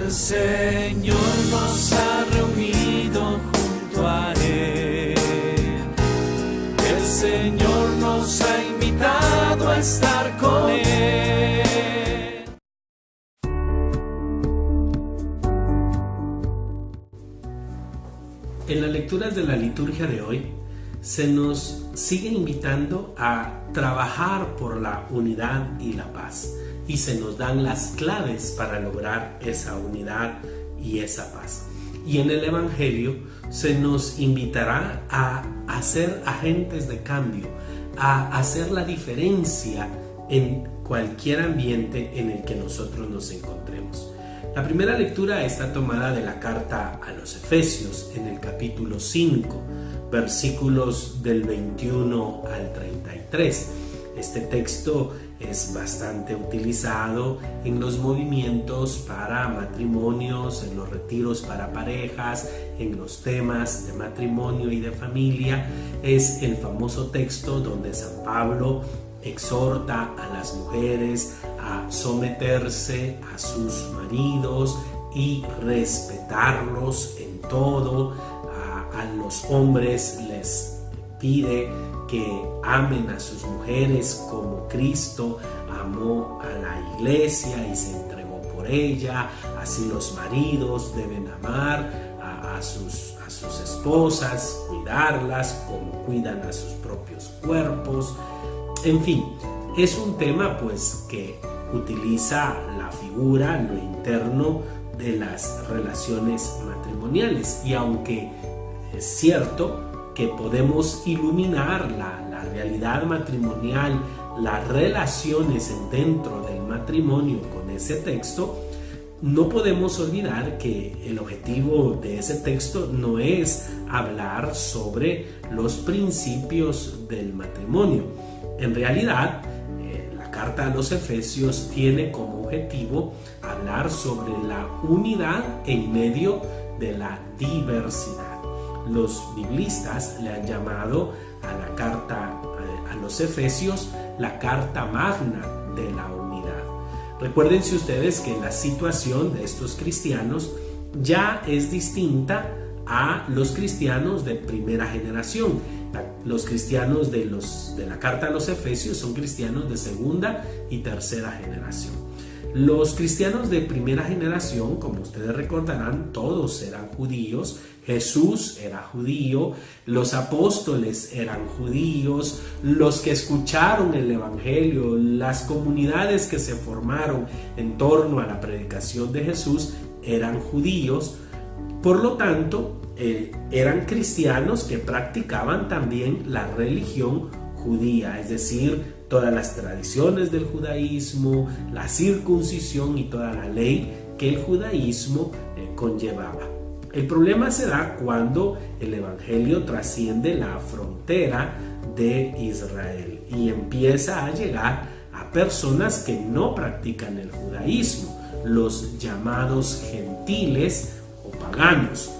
El Señor nos ha reunido junto a Él. El Señor nos ha invitado a estar con Él. En las lecturas de la liturgia de hoy se nos sigue invitando a trabajar por la unidad y la paz, y se nos dan las claves para lograr esa unidad y esa paz. Y en el Evangelio se nos invitará a ser agentes de cambio, a hacer la diferencia en cualquier ambiente en el que nosotros nos encontremos. La primera lectura está tomada de la carta a los Efesios en el capítulo 5, versículos del 21 al 33. Este texto es bastante utilizado en los movimientos para matrimonios, en los retiros para parejas, en los temas de matrimonio y de familia. Es el famoso texto donde San Pablo exhorta a las mujeres a someterse a sus maridos y respetarlos en todo. A los hombres les pide que amen a sus mujeres como Cristo amó a la iglesia y se entregó por ella. Así los maridos deben amar a sus esposas, cuidarlas como cuidan a sus propios cuerpos. En fin, es un tema pues que utiliza la figura, lo interno de las relaciones matrimoniales, y aunque es cierto que podemos iluminar la realidad matrimonial, las relaciones dentro del matrimonio con ese texto, no podemos olvidar que el objetivo de ese texto no es hablar sobre los principios del matrimonio. En realidad, la carta a los Efesios tiene como objetivo hablar sobre la unidad en medio de la diversidad. Los biblistas le han llamado a la carta a los Efesios la carta magna de la unidad. Recuérdense ustedes que la situación de estos cristianos ya es distinta a los cristianos de primera generación. Los cristianos de la carta a los Efesios son cristianos de segunda y tercera generación. Los cristianos de primera generación, como ustedes recordarán, todos eran judíos. Jesús era judío, los apóstoles eran judíos, los que escucharon el Evangelio, las comunidades que se formaron en torno a la predicación de Jesús eran judíos. Por lo tanto, eran cristianos que practicaban también la religión judía, es decir, todas las tradiciones del judaísmo, la circuncisión y toda la ley que el judaísmo conllevaba. El problema se da cuando el Evangelio trasciende la frontera de Israel y empieza a llegar a personas que no practican el judaísmo, los llamados gentiles o paganos.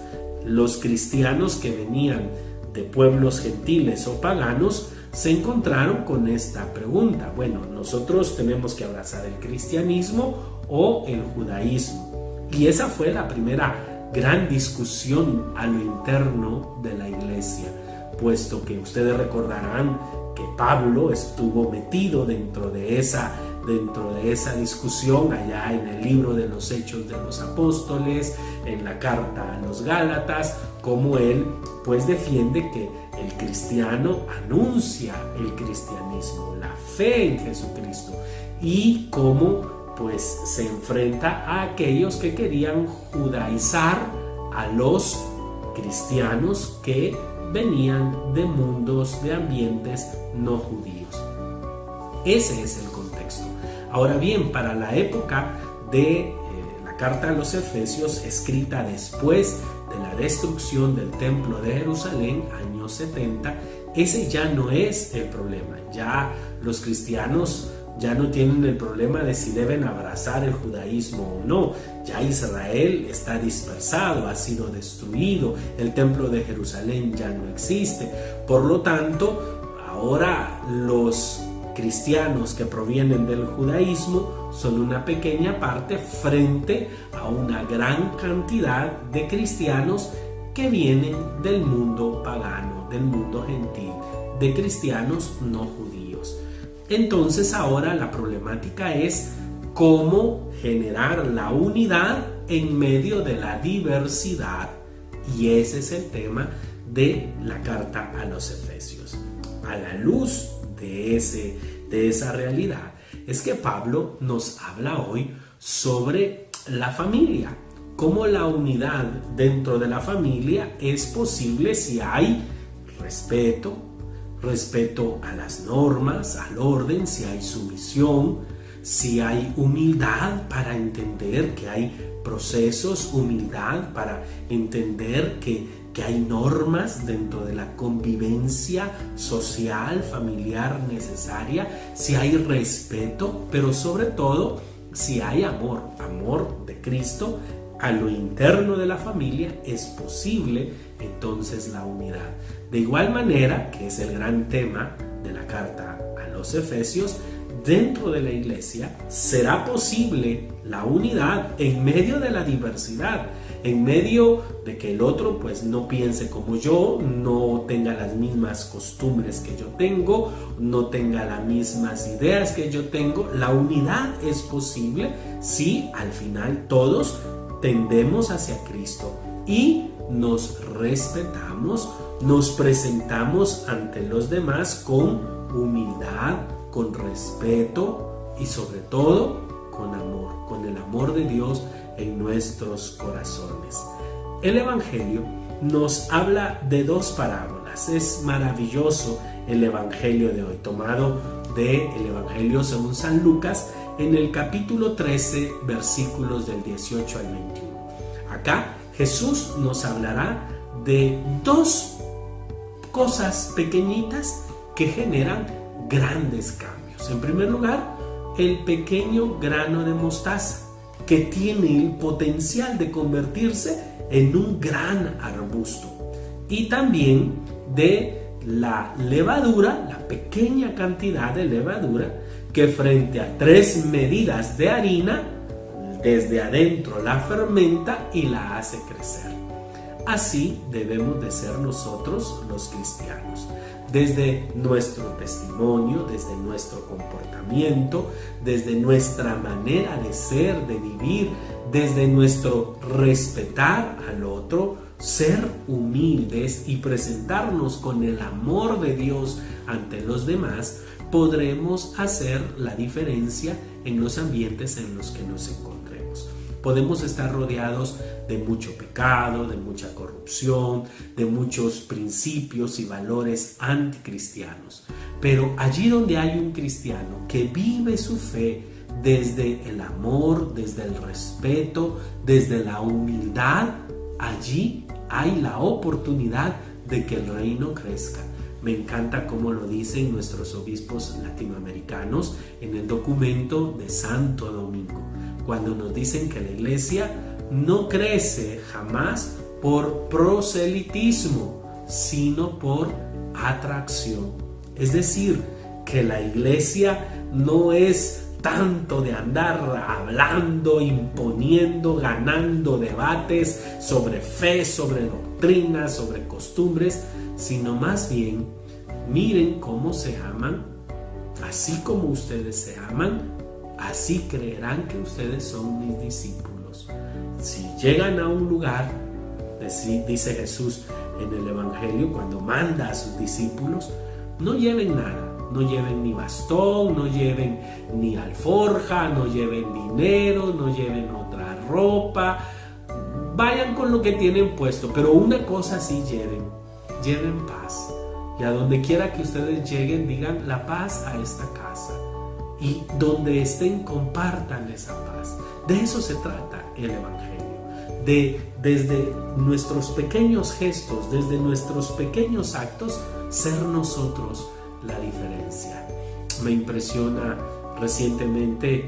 Los cristianos que venían de pueblos gentiles o paganos se encontraron con esta pregunta: bueno, nosotros tenemos que abrazar el cristianismo o el judaísmo. Y esa fue la primera gran discusión a lo interno de la iglesia, puesto que ustedes recordarán que Pablo estuvo metido dentro de esa discusión allá en el libro de los Hechos de los Apóstoles, en la carta a los Gálatas, como él pues defiende que el cristiano anuncia el cristianismo, la fe en Jesucristo, y cómo pues se enfrenta a aquellos que querían judaizar a los cristianos que venían de mundos, de ambientes no judíos. Ese es el contexto. Ahora bien, para la época de la carta a los Efesios, escrita después de la destrucción del templo de Jerusalén, años 70, ese ya no es el problema. Ya los cristianos ya no tienen el problema de si deben abrazar el judaísmo o no. Ya Israel está dispersado, ha sido destruido, el templo de Jerusalén ya no existe. Por lo tanto, ahora los cristianos que provienen del judaísmo son una pequeña parte frente a una gran cantidad de cristianos que vienen del mundo pagano, del mundo gentil, de cristianos no judíos. Entonces ahora la problemática es cómo generar la unidad en medio de la diversidad, y ese es el tema de la carta a los Efesios. A la luz de esa realidad es que Pablo nos habla hoy sobre la familia, cómo la unidad dentro de la familia es posible si hay respeto a las normas, al orden, si hay sumisión, si hay humildad para entender que hay procesos, humildad para entender que hay normas dentro de la convivencia social, familiar necesaria, si hay respeto, pero sobre todo si hay amor de Cristo a lo interno de la familia, es posible entonces la unidad. De igual manera, que es el gran tema de la carta a los Efesios, dentro de la iglesia será posible la unidad en medio de la diversidad, en medio de que el otro pues no piense como yo, no tenga las mismas costumbres que yo tengo, no tenga las mismas ideas que yo tengo. La unidad es posible si al final todos tendemos hacia Cristo y nos respetamos, nos presentamos ante los demás con humildad, con respeto y sobre todo con amor, con el amor de Dios en nuestros corazones. El Evangelio nos habla de dos parábolas. Es maravilloso el Evangelio de hoy, tomado del Evangelio según San Lucas en el capítulo 13, versículos del 18 al 21. Acá Jesús nos hablará de dos cosas pequeñitas que generan grandes cambios. En primer lugar, el pequeño grano de mostaza, que tiene el potencial de convertirse en un gran arbusto. Y también de la levadura, la pequeña cantidad de levadura, que frente a 3 medidas de harina, desde adentro la fermenta y la hace crecer. Así debemos de ser nosotros los cristianos. Desde nuestro testimonio, desde nuestro comportamiento, desde nuestra manera de ser, de vivir, desde nuestro respetar al otro, ser humildes y presentarnos con el amor de Dios ante los demás, podremos hacer la diferencia en los ambientes en los que nos encontremos. Podemos estar rodeados de mucho pecado, de mucha corrupción, de muchos principios y valores anticristianos. Pero allí donde hay un cristiano que vive su fe desde el amor, desde el respeto, desde la humildad, allí hay la oportunidad de que el reino crezca. Me encanta cómo lo dicen nuestros obispos latinoamericanos en el documento de Santo Domingo, cuando nos dicen que la iglesia no crece jamás por proselitismo, sino por atracción. Es decir, que la iglesia no es tanto de andar hablando, imponiendo, ganando debates sobre fe, sobre doctrinas, sobre costumbres, sino más bien, miren cómo se aman, así como ustedes se aman, así creerán que ustedes son mis discípulos. Si llegan a un lugar, dice Jesús en el Evangelio, cuando manda a sus discípulos, no lleven nada, no lleven ni bastón, no lleven ni alforja, no lleven dinero, no lleven otra ropa, vayan con lo que tienen puesto, pero una cosa sí lleven paz. Y a donde quiera que ustedes lleguen, digan la paz a esta casa. Y donde estén, compartan esa paz. De eso se trata el Evangelio. Desde nuestros pequeños gestos, desde nuestros pequeños actos, ser nosotros la diferencia. Me impresiona recientemente,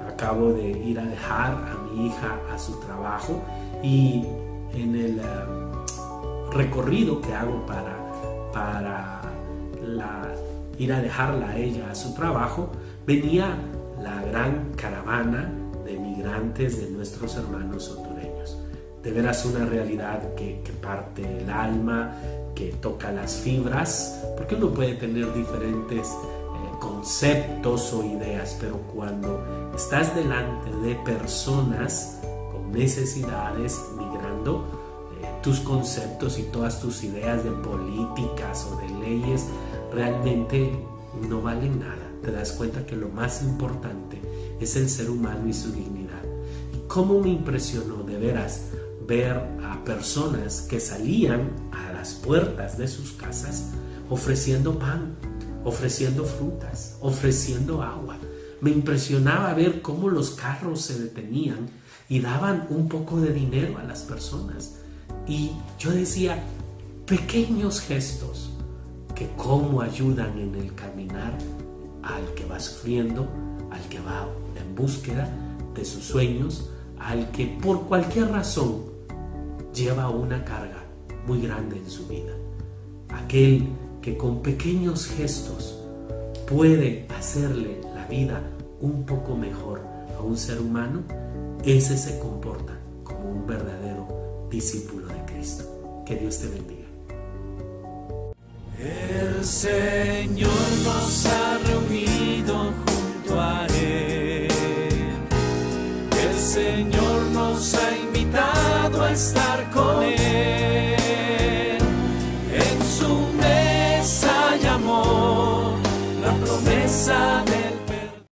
acabo de ir a dejar a mi hija a su trabajo y en el recorrido que hago para ir a dejarla a ella a su trabajo, venía la gran caravana de migrantes de nuestros hermanos hondureños. De veras una realidad que parte el alma, que toca las fibras, porque uno puede tener diferentes conceptos o ideas, pero cuando estás delante de personas con necesidades migrando, tus conceptos y todas tus ideas de políticas o de leyes realmente no valen nada. Te das cuenta que lo más importante es el ser humano y su dignidad. Y cómo me impresionó de veras ver a personas que salían a las puertas de sus casas ofreciendo pan, ofreciendo frutas, ofreciendo agua. Me impresionaba ver cómo los carros se detenían y daban un poco de dinero a las personas. Y yo decía, pequeños gestos que cómo ayudan en el caminar al que va sufriendo, al que va en búsqueda de sus sueños, al que por cualquier razón lleva una carga muy grande en su vida. Aquel que con pequeños gestos puede hacerle la vida un poco mejor a un ser humano, ese se comporta como un verdadero discípulo de Cristo. Que Dios te bendiga. El Señor nos ha